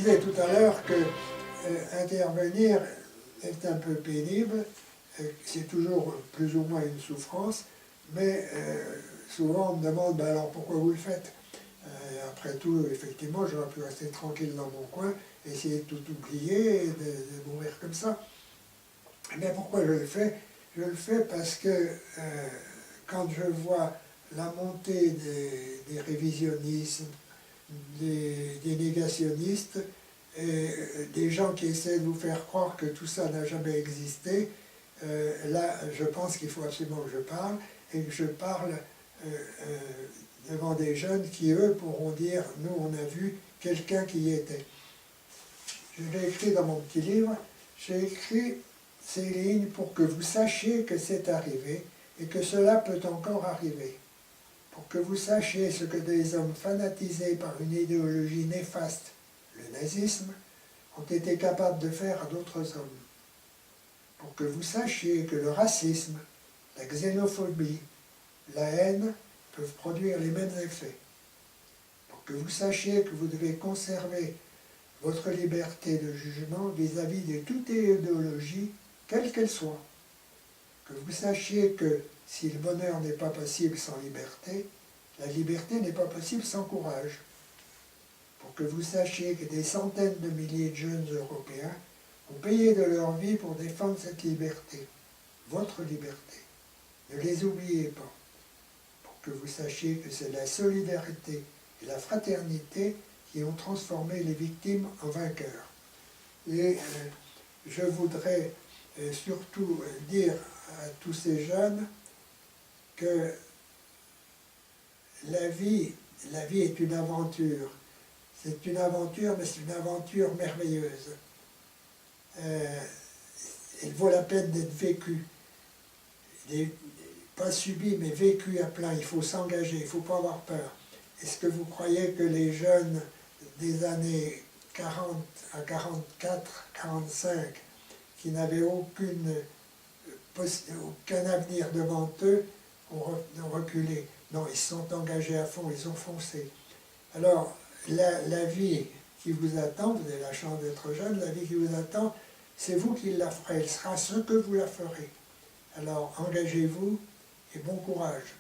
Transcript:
disais tout à l'heure que intervenir est un peu pénible, c'est toujours plus ou moins une souffrance, mais souvent on me demande ben alors pourquoi vous le faites. Après tout, effectivement, j'aurais pu rester tranquille dans mon coin, essayer de tout oublier et de mourir comme ça. Mais pourquoi je le fais? Je le fais parce que quand je vois la montée des révisionnismes, des négationnistes, et des gens qui essaient de vous faire croire que tout ça n'a jamais existé, là, je pense qu'il faut absolument que je parle, et que je parle devant des jeunes qui, eux, pourront dire « nous, on a vu quelqu'un qui y était ». Je l'ai écrit dans mon petit livre, j'ai écrit ces lignes pour que vous sachiez que c'est arrivé et que cela peut encore arriver. Pour que vous sachiez ce que des hommes fanatisés par une idéologie néfaste, le nazisme, ont été capables de faire à d'autres hommes. Pour que vous sachiez que le racisme, la xénophobie, la haine peuvent produire les mêmes effets. Pour que vous sachiez que vous devez conserver votre liberté de jugement vis-à-vis de toute idéologie, quelle qu'elle soit. Que vous sachiez que si le bonheur n'est pas possible sans liberté, la liberté n'est pas possible sans courage. Pour que vous sachiez que des centaines de milliers de jeunes Européens ont payé de leur vie pour défendre cette liberté, votre liberté. Ne les oubliez pas. Pour que vous sachiez que c'est la solidarité et la fraternité qui ont transformé les victimes en vainqueurs. Et je voudrais surtout dire à tous ces jeunes que la vie est une aventure. C'est une aventure, mais c'est une aventure merveilleuse. Elle vaut la peine d'être vécue. Pas subie, mais vécue à plein. Il faut s'engager, il ne faut pas avoir peur. Est-ce que vous croyez que les jeunes des années 40 à 44, 45, qui n'avaient aucun avenir devant eux, ont reculé? Non, ils se sont engagés à fond, ils ont foncé. Alors, la vie qui vous attend, vous avez la chance d'être jeune, la vie qui vous attend, c'est vous qui la ferez, elle sera ce que vous la ferez. Alors, engagez-vous et bon courage.